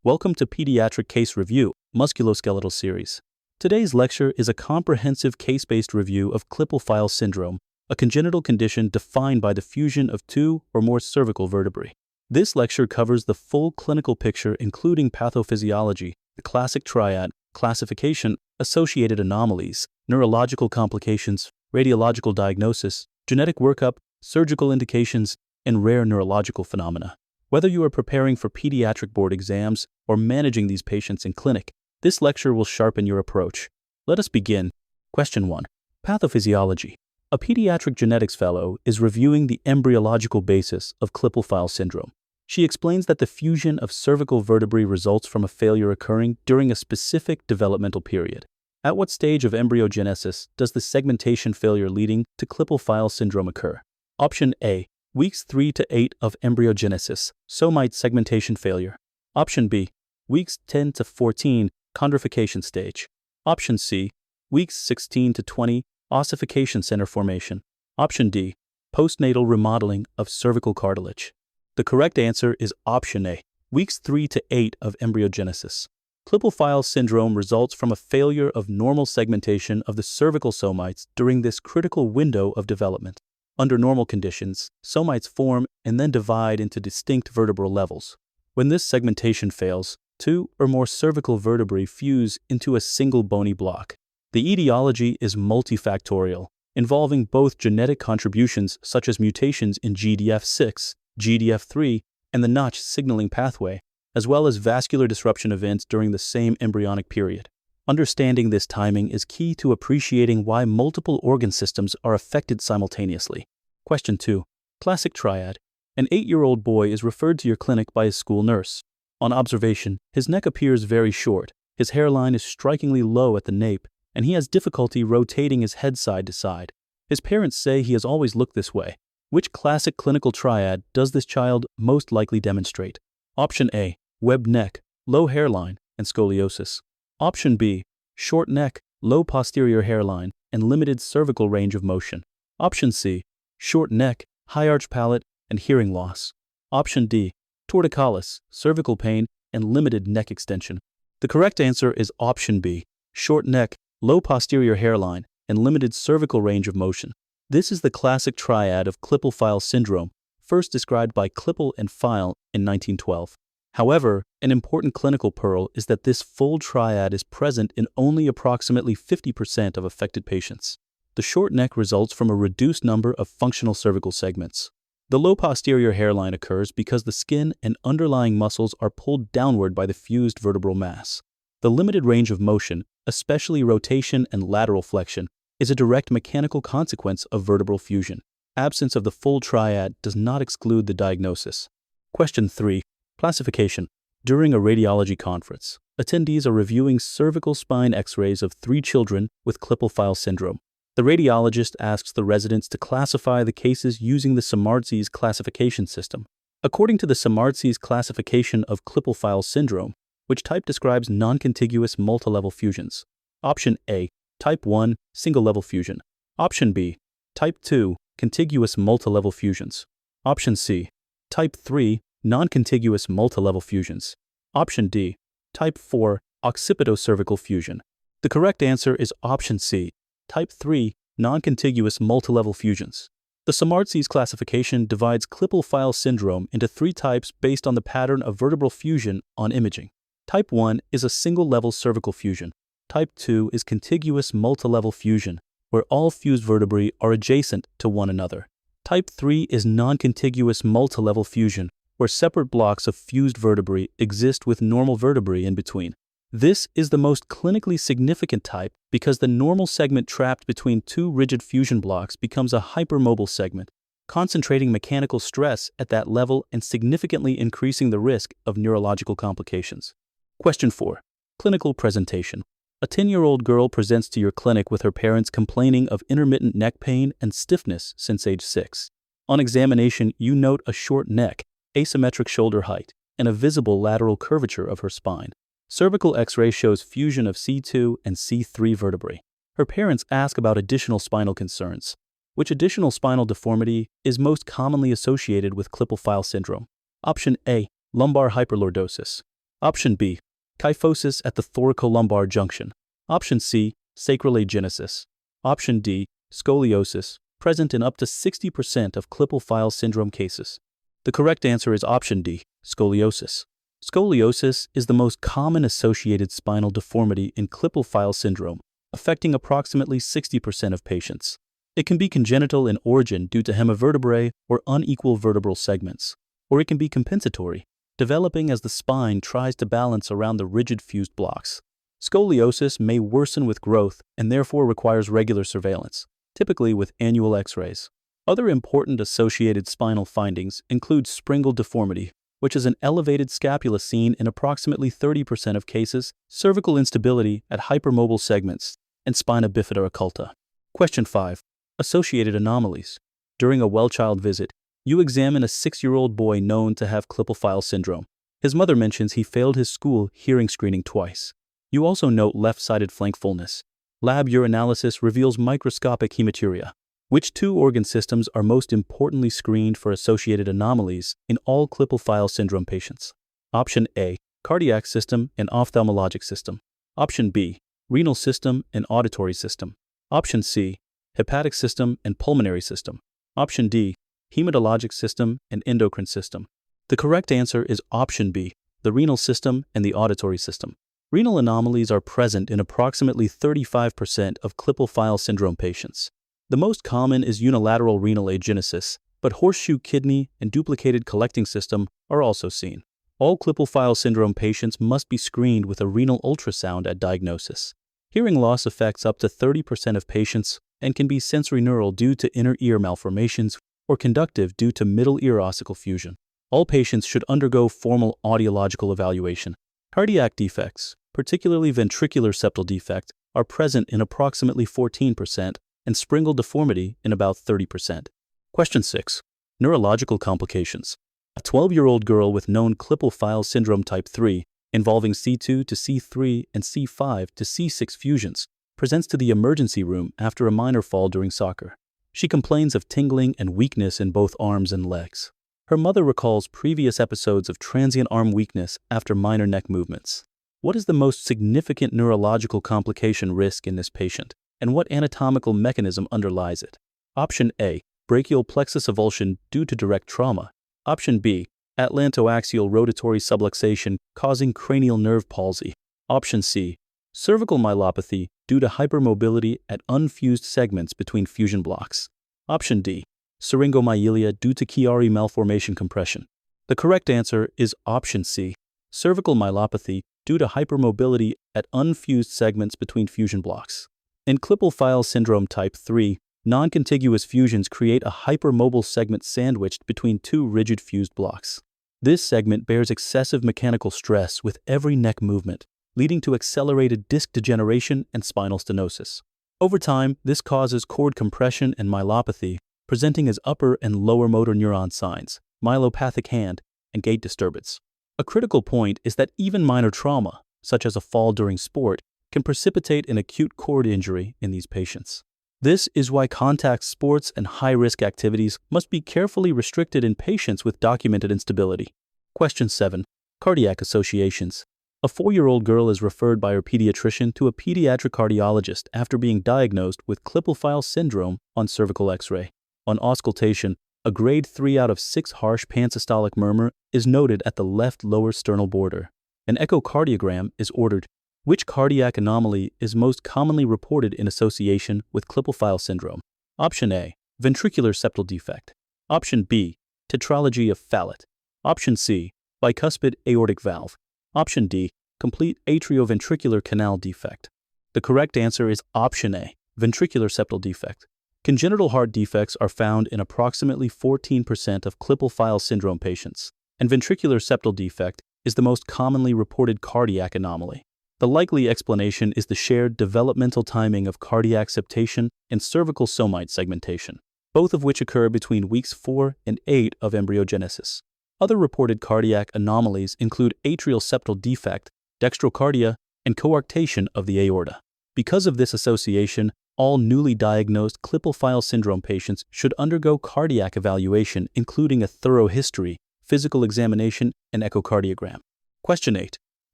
Welcome to Pediatric Case Review, Musculoskeletal Series. Today's lecture is a comprehensive case-based review of Klippel Feil Syndrome, a congenital condition defined by the fusion of two or more cervical vertebrae. This lecture covers the full clinical picture including pathophysiology, the classic triad, classification, associated anomalies, neurological complications, radiological diagnosis, genetic workup, surgical indications, and rare neurological phenomena. Whether you are preparing for pediatric board exams or managing these patients in clinic, this lecture will sharpen your approach. Let us begin. Question 1. Pathophysiology. A pediatric genetics fellow is reviewing the embryological basis of Klippel Feil syndrome. She explains that the fusion of cervical vertebrae results from a failure occurring during a specific developmental period. At what stage of embryogenesis does the segmentation failure leading to Klippel Feil syndrome occur? Option A. Weeks 3 to 8 of embryogenesis, somite segmentation failure. Option B. Weeks 10 to 14, chondrification stage. Option C. Weeks 16 to 20, ossification center formation. Option D. Postnatal remodeling of cervical cartilage. The correct answer is option A. Weeks 3 to 8 of embryogenesis. Klippel Feil syndrome results from a failure of normal segmentation of the cervical somites during this critical window of development. Under normal conditions, somites form and then divide into distinct vertebral levels. When this segmentation fails, two or more cervical vertebrae fuse into a single bony block. The etiology is multifactorial, involving both genetic contributions such as mutations in GDF6, GDF3, and the Notch signaling pathway, as well as vascular disruption events during the same embryonic period. Understanding this timing is key to appreciating why multiple organ systems are affected simultaneously. Question 2. Classic triad. An 8-year-old boy is referred to your clinic by his school nurse. On observation, his neck appears very short, his hairline is strikingly low at the nape, and he has difficulty rotating his head side to side. His parents say he has always looked this way. Which classic clinical triad does this child most likely demonstrate? Option A. Webbed neck, low hairline, and scoliosis. Option B. Short neck, low posterior hairline, and limited cervical range of motion. Option C. Short neck, high arch palate, and hearing loss. Option D. Torticollis, cervical pain, and limited neck extension. The correct answer is option B. Short neck, low posterior hairline, and limited cervical range of motion. This is the classic triad of Klippel Feil syndrome, first described by Klippel and Feil in 1912. However, an important clinical pearl is that this full triad is present in only approximately 50% of affected patients. The short neck results from a reduced number of functional cervical segments. The low posterior hairline occurs because the skin and underlying muscles are pulled downward by the fused vertebral mass. The limited range of motion, especially rotation and lateral flexion, is a direct mechanical consequence of vertebral fusion. Absence of the full triad does not exclude the diagnosis. Question 3. Classification. During a radiology conference, attendees are reviewing cervical spine x-rays of 3 children with Klippel Feil syndrome. The radiologist asks the residents to classify the cases using the Samardzi's classification system. According to the Samardzi's classification of Klippel Feil syndrome, which type describes non-contiguous multilevel fusions? Option A. Type 1, single-level fusion. Option B. Type 2, contiguous multilevel fusions. Option C. Type 3, non-contiguous multilevel fusions. Option D. Type 4, occipitocervical fusion. The correct answer is option C. Type 3, non-contiguous multilevel fusions. The Samardzi's classification divides Klippel Feil syndrome into 3 types based on the pattern of vertebral fusion on imaging. Type 1 is a single-level cervical fusion. Type 2 is contiguous multilevel fusion, where all fused vertebrae are adjacent to one another. Type 3 is non-contiguous multilevel fusion, where separate blocks of fused vertebrae exist with normal vertebrae in between. This is the most clinically significant type because the normal segment trapped between 2 rigid fusion blocks becomes a hypermobile segment, concentrating mechanical stress at that level and significantly increasing the risk of neurological complications. Question 4. Clinical presentation. A 10-year-old girl presents to your clinic with her parents complaining of intermittent neck pain and stiffness since age 6. On examination, you note a short neck, asymmetric shoulder height, and a visible lateral curvature of her spine. Cervical X-ray shows fusion of C2 and C3 vertebrae. Her parents ask about additional spinal concerns. Which additional spinal deformity is most commonly associated with Klippel Feil syndrome? Option A. Lumbar hyperlordosis. Option B, kyphosis at the thoracolumbar junction. Option C, sacral agenesis. Option D, scoliosis, present in up to 60% of Klippel Feil Syndrome cases. The correct answer is option D, scoliosis. Scoliosis is the most common associated spinal deformity in Klippel Feil Syndrome, affecting approximately 60% of patients. It can be congenital in origin due to hemivertebrae or unequal vertebral segments, or it can be compensatory, developing as the spine tries to balance around the rigid fused blocks. Scoliosis may worsen with growth and therefore requires regular surveillance, typically with annual X-rays. Other important associated spinal findings include springal deformity, which is an elevated scapula seen in approximately 30% of cases, cervical instability at hypermobile segments, and spina bifida occulta. Question 5. Associated anomalies. During a well-child visit, you examine a 6-year-old boy known to have Klippel Feil syndrome. His mother mentions he failed his school hearing screening twice. You also note left-sided flank fullness. Lab urinalysis reveals microscopic hematuria. Which two organ systems are most importantly screened for associated anomalies in all Klippel Feil syndrome patients? Option A, cardiac system and ophthalmologic system. Option B, renal system and auditory system. Option C, hepatic system and pulmonary system. Option D, hematologic system and endocrine system. The correct answer is option B, the renal system and the auditory system. Renal anomalies are present in approximately 35% of Klippel Feil syndrome patients. The most common is unilateral renal agenesis, but horseshoe kidney and duplicated collecting system are also seen. All Klippel Feil syndrome patients must be screened with a renal ultrasound at diagnosis. Hearing loss affects up to 30% of patients and can be sensorineural due to inner ear malformations or conductive due to middle ear ossicle fusion. All patients should undergo formal audiological evaluation. Cardiac defects, particularly ventricular septal defect, are present in approximately 14% and springal deformity in about 30%. Question 6. Neurological complications. A 12-year-old girl with known Klippel Feil syndrome type 3, involving C2 to C3 and C5 to C6 fusions, presents to the emergency room after a minor fall during soccer. She complains of tingling and weakness in both arms and legs. Her mother recalls previous episodes of transient arm weakness after minor neck movements. What is the most significant neurological complication risk in this patient, and what anatomical mechanism underlies it? Option A, brachial plexus avulsion due to direct trauma. Option B, atlantoaxial rotatory subluxation causing cranial nerve palsy. Option C, cervical myelopathy due to hypermobility at unfused segments between fusion blocks. Option D, syringomyelia due to Chiari malformation compression. The correct answer is option C, cervical myelopathy due to hypermobility at unfused segments between fusion blocks. In Klippel Feil syndrome type 3, non-contiguous fusions create a hypermobile segment sandwiched between two rigid fused blocks. This segment bears excessive mechanical stress with every neck movement, leading to accelerated disc degeneration and spinal stenosis. Over time, this causes cord compression and myelopathy, presenting as upper and lower motor neuron signs, myelopathic hand, and gait disturbance. A critical point is that even minor trauma, such as a fall during sport, can precipitate an acute cord injury in these patients. This is why contact sports and high-risk activities must be carefully restricted in patients with documented instability. Question 7. Cardiac associations. A 4-year-old girl is referred by her pediatrician to a pediatric cardiologist after being diagnosed with Klippel Feil syndrome on cervical X-ray. On auscultation, a grade 3 out of 6 harsh pansystolic murmur is noted at the left lower sternal border. An echocardiogram is ordered. Which cardiac anomaly is most commonly reported in association with Klippel Feil syndrome? Option A, ventricular septal defect. Option B, tetralogy of Fallot. Option C, bicuspid aortic valve. Option D, complete atrioventricular canal defect. The correct answer is option A, ventricular septal defect. Congenital heart defects are found in approximately 14% of Klippel Feil syndrome patients, and ventricular septal defect is the most commonly reported cardiac anomaly. The likely explanation is the shared developmental timing of cardiac septation and cervical somite segmentation, both of which occur between weeks 4 and 8 of embryogenesis. Other reported cardiac anomalies include atrial septal defect, dextrocardia, and coarctation of the aorta. Because of this association, all newly diagnosed Klippel Feil syndrome patients should undergo cardiac evaluation, including a thorough history, physical examination, and echocardiogram. Question 8.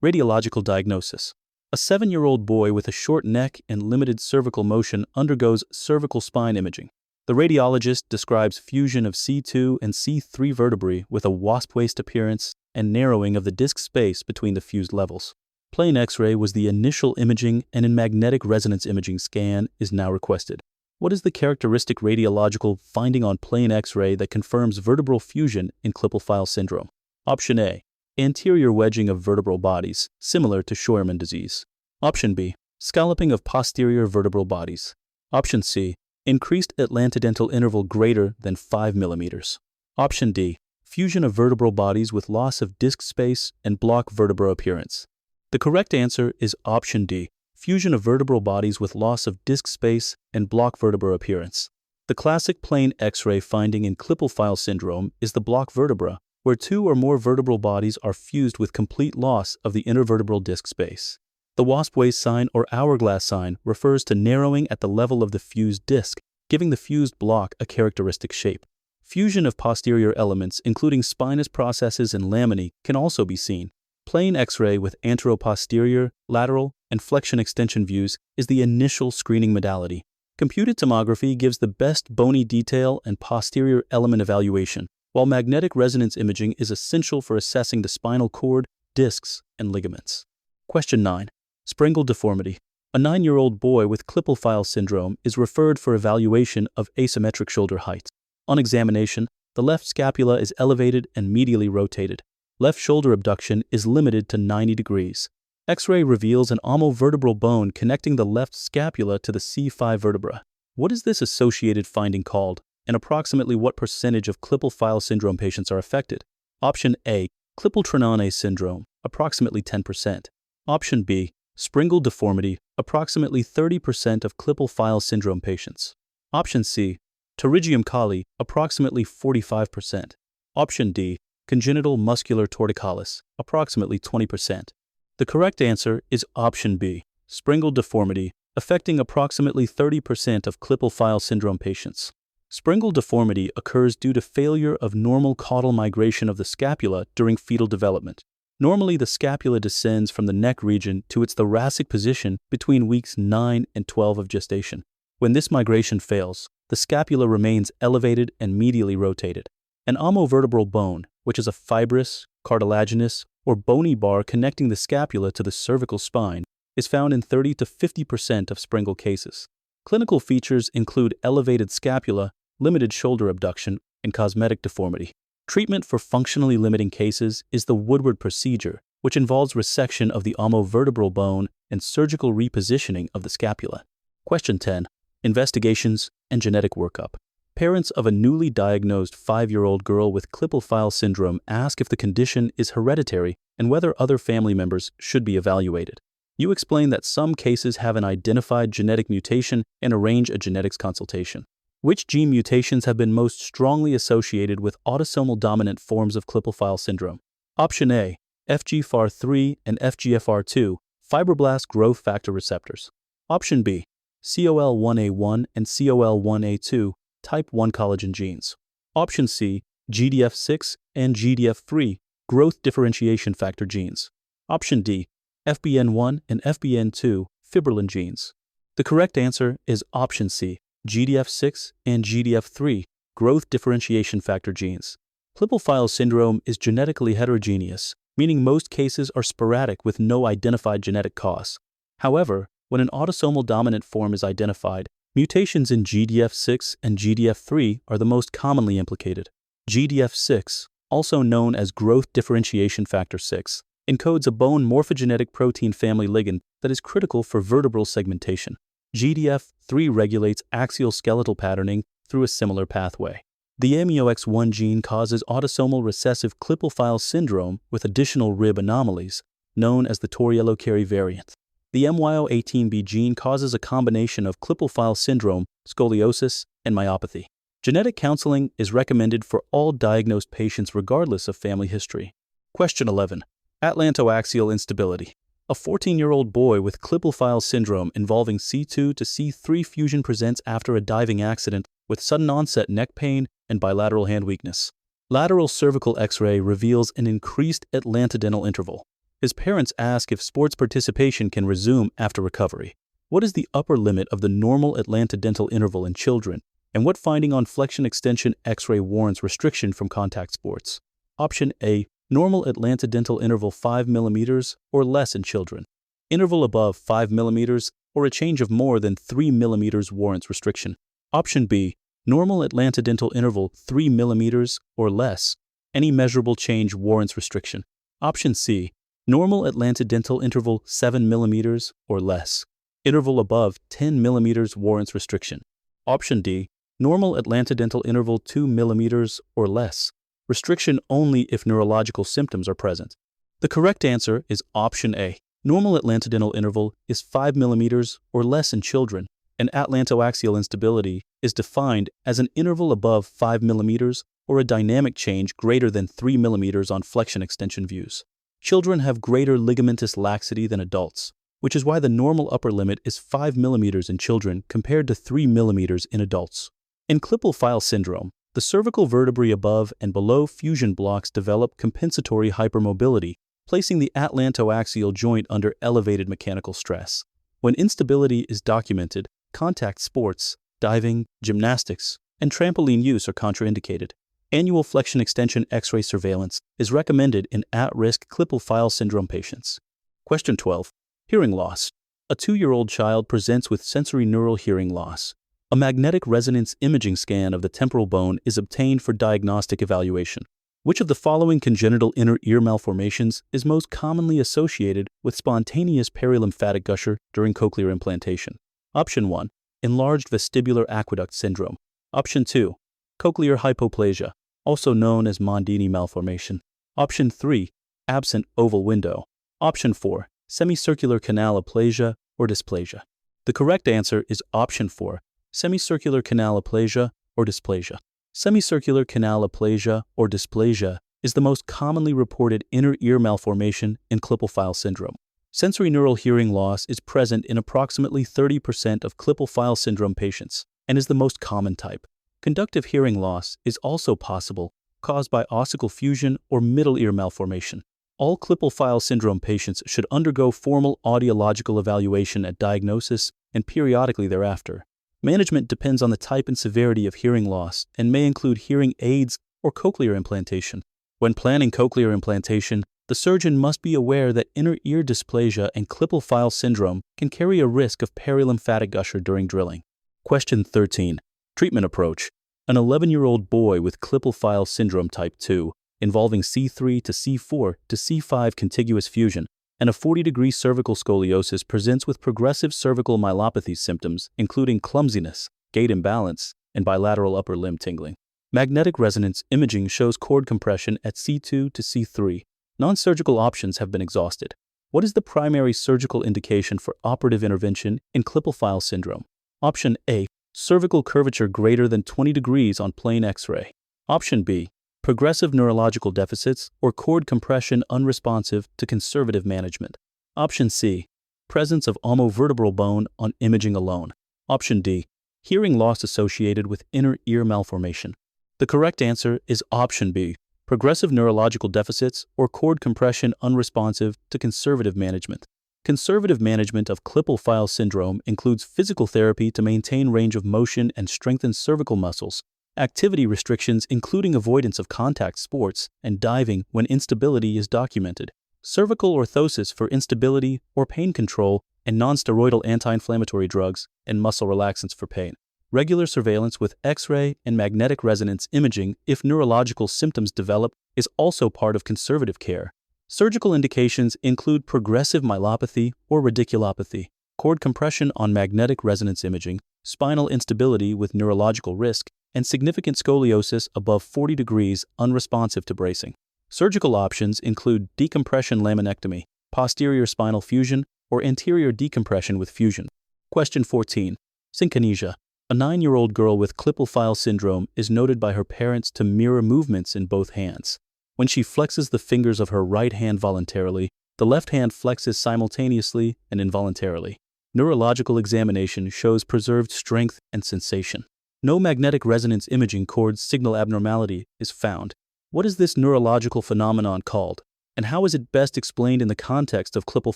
Radiological diagnosis. A 7-year-old boy with a short neck and limited cervical motion undergoes cervical spine imaging. The radiologist describes fusion of C2 and C3 vertebrae with a wasp-waist appearance and narrowing of the disc space between the fused levels. Plain X-ray was the initial imaging, and in magnetic resonance imaging scan is now requested. What is the characteristic radiological finding on plain X-ray that confirms vertebral fusion in Klippel Feil syndrome? Option A. Anterior wedging of vertebral bodies, similar to Scheuermann disease. Option B. Scalloping of posterior vertebral bodies. Option C. Increased atlantodental interval greater than 5 millimeters. Option D. Fusion of vertebral bodies with loss of disc space and block vertebra appearance. The correct answer is option D. Fusion of vertebral bodies with loss of disc space and block vertebra appearance. The classic plain X-ray finding in Klippel Feil syndrome is the block vertebra, where 2 or more vertebral bodies are fused with complete loss of the intervertebral disc space. The wasp-waist sign or hourglass sign refers to narrowing at the level of the fused disc, giving the fused block a characteristic shape. Fusion of posterior elements, including spinous processes and laminae, can also be seen. Plain X-ray with anteroposterior, lateral, and flexion-extension views is the initial screening modality. Computed tomography gives the best bony detail and posterior element evaluation, while magnetic resonance imaging is essential for assessing the spinal cord, discs, and ligaments. Question 9. Springal deformity. A 9-year-old boy with Klippel Feil syndrome is referred for evaluation of asymmetric shoulder height. On examination, the left scapula is elevated and medially rotated. Left shoulder abduction is limited to 90 degrees. X-ray reveals an omovertebral bone connecting the left scapula to the C5 vertebra. What is this associated finding called, and approximately what percentage of Klippel Feil syndrome patients are affected? Option A. Klippel-Trenaunay syndrome, approximately 10%. Option B. Springal deformity, approximately 30% of Klippel Feil syndrome patients. Option C. Pterygium colli, approximately 45%. Option D. Congenital muscular torticollis, approximately 20%. The correct answer is option B. Springal deformity, affecting approximately 30% of Klippel Feil syndrome patients. Springal deformity occurs due to failure of normal caudal migration of the scapula during fetal development. Normally, the scapula descends from the neck region to its thoracic position between weeks 9 and 12 of gestation. When this migration fails, the scapula remains elevated and medially rotated. An omovertebral bone, which is a fibrous, cartilaginous, or bony bar connecting the scapula to the cervical spine, is found in 30 to 50% of springal cases. Clinical features include elevated scapula, limited shoulder abduction, and cosmetic deformity. Treatment for functionally limiting cases is the Woodward procedure, which involves resection of the omovertebral bone and surgical repositioning of the scapula. Question 10. Investigations and genetic workup. Parents of a newly diagnosed 5-year-old girl with Klippel Feil syndrome ask if the condition is hereditary and whether other family members should be evaluated. You explain that some cases have an identified genetic mutation and arrange a genetics consultation. Which gene mutations have been most strongly associated with autosomal dominant forms of Klippel Feil syndrome? Option A. FGFR3 and FGFR2, fibroblast growth factor receptors. Option B. COL1A1 and COL1A2, type 1 collagen genes. Option C. GDF6 and GDF3, growth differentiation factor genes. Option D. FBN1 and FBN2, fibrillin genes. The correct answer is option C. GDF6 and GDF3, growth differentiation factor genes. Klippel Feil syndrome is genetically heterogeneous, meaning most cases are sporadic with no identified genetic cause. However, when an autosomal dominant form is identified, mutations in GDF6 and GDF3 are the most commonly implicated. GDF6, also known as growth differentiation factor 6, encodes a bone morphogenetic protein family ligand that is critical for vertebral segmentation. GDF3 regulates axial skeletal patterning through a similar pathway. The AMEOX1 gene causes autosomal recessive Klippel Feil syndrome with additional rib anomalies, known as the Torriello-Carey variant. The MYO18B gene causes a combination of Klippel Feil syndrome, scoliosis, and myopathy. Genetic counseling is recommended for all diagnosed patients regardless of family history. Question 11. Atlantoaxial instability. A 14-year-old boy with Klippel Feil syndrome involving C2 to C3 fusion presents after a diving accident with sudden onset neck pain and bilateral hand weakness. Lateral cervical X-ray reveals an increased atlantodental interval. His parents ask if sports participation can resume after recovery. What is the upper limit of the normal atlantodental interval in children, and what finding on flexion extension X-ray warrants restriction from contact sports? Option A, normal atlantodental interval 5 mm or less in children. Interval above 5 mm or a change of more than 3 mm warrants restriction. Option B, normal atlantodental interval 3 mm or less. Any measurable change warrants restriction. Option C, normal atlantodental interval 7 mm or less. Interval above 10 mm warrants restriction. Option D, normal atlantodental interval 2 mm or less. Restriction only if neurological symptoms are present. The correct answer is option A. Normal atlantodental interval is 5 mm or less in children, and atlantoaxial instability is defined as an interval above 5 mm or a dynamic change greater than 3 mm on flexion extension views. Children have greater ligamentous laxity than adults, which is why the normal upper limit is 5 mm in children compared to 3 mm in adults. In Klippel Feil Syndrome, the cervical vertebrae above and below fusion blocks develop compensatory hypermobility, placing the atlantoaxial joint under elevated mechanical stress. When instability is documented, contact sports, diving, gymnastics, and trampoline use are contraindicated. Annual flexion extension X-ray surveillance is recommended in at-risk Klippel Feil Syndrome patients. Question 12. Hearing loss. A 2-year-old child presents with sensory neural hearing loss. A magnetic resonance imaging scan of the temporal bone is obtained for diagnostic evaluation. Which of the following congenital inner ear malformations is most commonly associated with spontaneous perilymphatic gusher during cochlear implantation? Option 1. Enlarged vestibular aqueduct syndrome. Option 2. Cochlear hypoplasia, also known as Mondini malformation. Option 3. Absent oval window. Option 4. Semicircular canal aplasia or dysplasia. The correct answer is option 4. Semicircular canal aplasia or dysplasia. Semicircular canal aplasia or dysplasia is the most commonly reported inner ear malformation in Klippel Feil syndrome. Sensory neural hearing loss is present in approximately 30% of Klippel Feil syndrome patients and is the most common type. Conductive hearing loss is also possible, caused by ossicle fusion or middle ear malformation. All Klippel Feil syndrome patients should undergo formal audiological evaluation at diagnosis and periodically thereafter. Management depends on the type and severity of hearing loss and may include hearing aids or cochlear implantation. When planning cochlear implantation, the surgeon must be aware that inner ear dysplasia and Klippel Feil syndrome can carry a risk of perilymphatic gusher during drilling. Question 13. Treatment approach. An 11-year-old boy with Klippel Feil syndrome type 2, involving C3 to C4 to C5 contiguous fusion, and a 40-degree cervical scoliosis presents with progressive cervical myelopathy symptoms, including clumsiness, gait imbalance, and bilateral upper limb tingling. Magnetic resonance imaging shows cord compression at C2 to C3. Non-surgical options have been exhausted. What is the primary surgical indication for operative intervention in Klippel Feil syndrome? Option A. Cervical curvature greater than 20 degrees on plain X-ray. Option B. Progressive neurological deficits or cord compression unresponsive to conservative management. Option C. Presence of omovertebral bone on imaging alone. Option D. Hearing loss associated with inner ear malformation. The correct answer is option B. Progressive neurological deficits or cord compression unresponsive to conservative management. Conservative management of Klippel Feil syndrome includes physical therapy to maintain range of motion and strengthen cervical muscles, activity restrictions including avoidance of contact sports and diving when instability is documented, cervical orthosis for instability or pain control, and nonsteroidal anti-inflammatory drugs and muscle relaxants for pain. Regular surveillance with X-ray and magnetic resonance imaging if neurological symptoms develop is also part of conservative care. Surgical indications include progressive myelopathy or radiculopathy, cord compression on magnetic resonance imaging, spinal instability with neurological risk, and significant scoliosis above 40 degrees unresponsive to bracing. Surgical options include decompression laminectomy, posterior spinal fusion, or anterior decompression with fusion. Question 14. Synkinesia. A 9-year-old girl with Klippel Feil syndrome is noted by her parents to mirror movements in both hands. When she flexes the fingers of her right hand voluntarily, the left hand flexes simultaneously and involuntarily. Neurological examination shows preserved strength and sensation. No magnetic resonance imaging cord signal abnormality is found. What is this neurological phenomenon called? And how is it best explained in the context of Klippel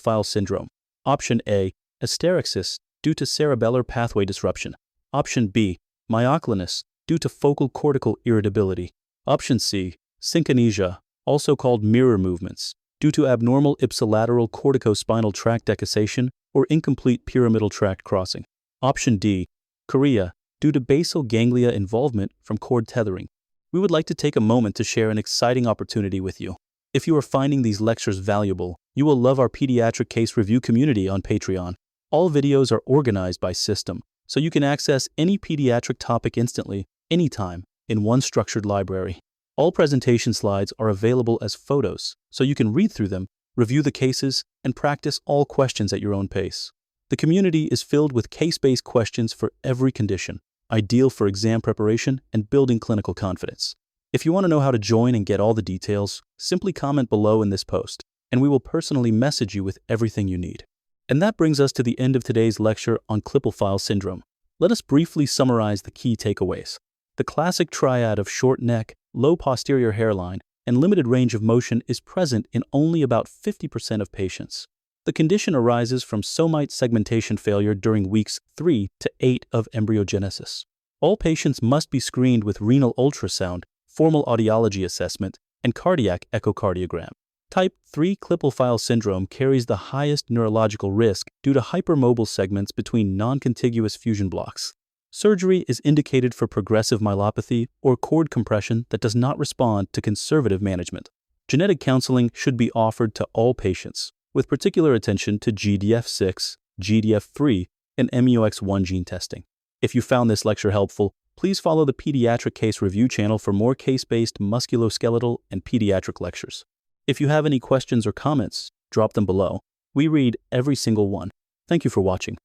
Feil Syndrome? Option A, asterixis due to cerebellar pathway disruption. Option B, myoclonus due to focal cortical irritability. Option C, synkinesia, also called mirror movements, due to abnormal ipsilateral corticospinal tract decussation or incomplete pyramidal tract crossing. Option D, chorea, due to basal ganglia involvement from cord tethering. We would like to take a moment to share an exciting opportunity with you. If you are finding these lectures valuable, you will love our pediatric case review community on Patreon. All videos are organized by system, so you can access any pediatric topic instantly, anytime, in one structured library. All presentation slides are available as photos, so you can read through them, review the cases, and practice all questions at your own pace. The community is filled with case-based questions for every condition, ideal for exam preparation and building clinical confidence. If you want to know how to join and get all the details, simply comment below in this post, and we will personally message you with everything you need. And that brings us to the end of today's lecture on Klippel Feil Syndrome. Let us briefly summarize the key takeaways. The classic triad of short neck, low posterior hairline, and limited range of motion is present in only about 50% of patients. The condition arises from somite segmentation failure during weeks 3 to 8 of embryogenesis. All patients must be screened with renal ultrasound, formal audiology assessment, and cardiac echocardiogram. Type 3 Klippel Feil syndrome carries the highest neurological risk due to hypermobile segments between non-contiguous fusion blocks. Surgery is indicated for progressive myelopathy or cord compression that does not respond to conservative management. Genetic counseling should be offered to all patients, with particular attention to GDF6, GDF3, and MUX1 gene testing. If you found this lecture helpful, please follow the Pediatric Case Review channel for more case-based musculoskeletal and pediatric lectures. If you have any questions or comments, drop them below. We read every single one. Thank you for watching.